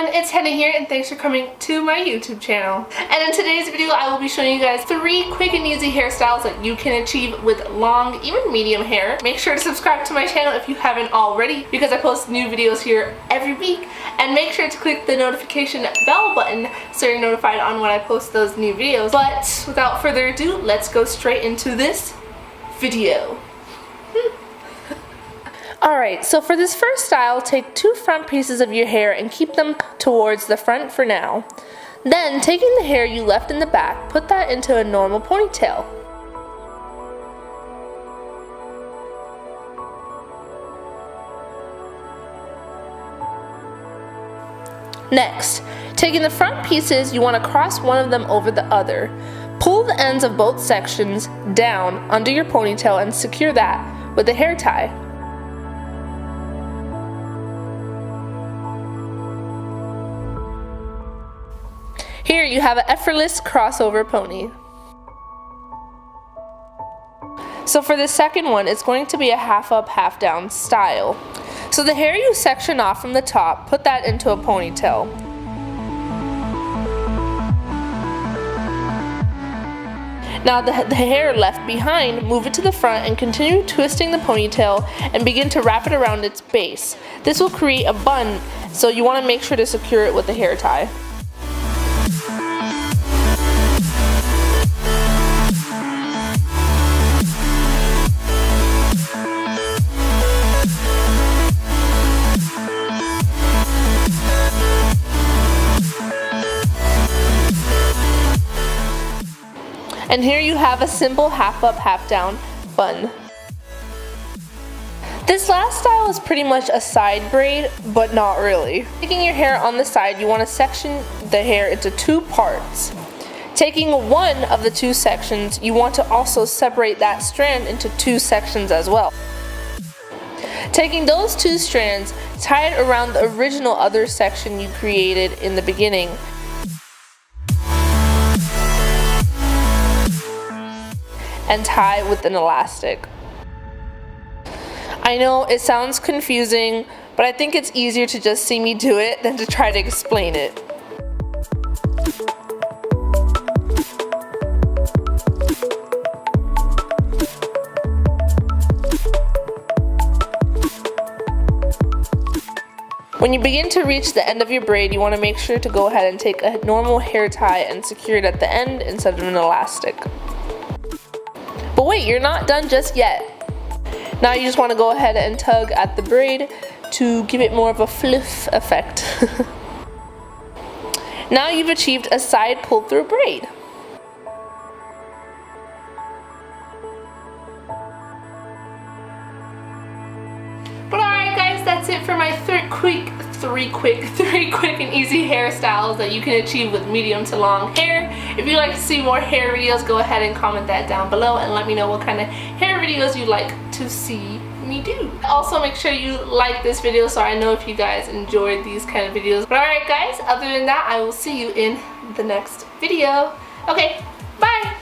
everyone, it's Henna here and thanks for coming to my YouTube channel. And in today's video I will be showing you guys 3 quick and easy hairstyles that you can achieve with long, even medium hair. Make sure to subscribe to my channel if you haven't already because I post new videos here every week. And make sure to click the notification bell button so you're notified on when I post those new videos. But without further ado, let's go straight into this video. Alright, so for this first style, take 2 front pieces of your hair and keep them towards the front for now. Then, taking the hair you left in the back, put that into a normal ponytail. Next, taking the front pieces, you want to cross one of them over the other. Pull the ends of both sections down under your ponytail and secure that with a hair tie. Here you have an effortless crossover pony. So for the second one, it's going to be a half up, half down style. So the hair you section off from the top, put that into a ponytail. Now the hair left behind, move it to the front and continue twisting the ponytail and begin to wrap it around its base. This will create a bun, so you want to make sure to secure it with a hair tie. And here you have a simple half up, half down bun. This last style is pretty much a side braid, but not really. Taking your hair on the side, you want to section the hair into 2 parts. Taking one of the 2 sections, you want to also separate that strand into 2 sections as well. Taking those 2 strands, tie it around the original other section you created in the beginning. And tie with an elastic. I know it sounds confusing, but I think it's easier to just see me do it than to try to explain it. When you begin to reach the end of your braid, you want to make sure to go ahead and take a normal hair tie and secure it at the end instead of an elastic. But wait, you're not done just yet. Now you just want to go ahead and tug at the braid to give it more of a fluff effect. Now you've achieved a side pull-through braid. But alright guys, that's it for my 3 quick and easy hairstyles that you can achieve with medium to long hair. If you'd like to see more hair videos, go ahead and comment that down below and let me know what kind of hair videos you'd like to see me do. Also make sure you like this video so I know if you guys enjoyed these kind of videos. But alright guys, other than that, I will see you in the next video. Okay, bye!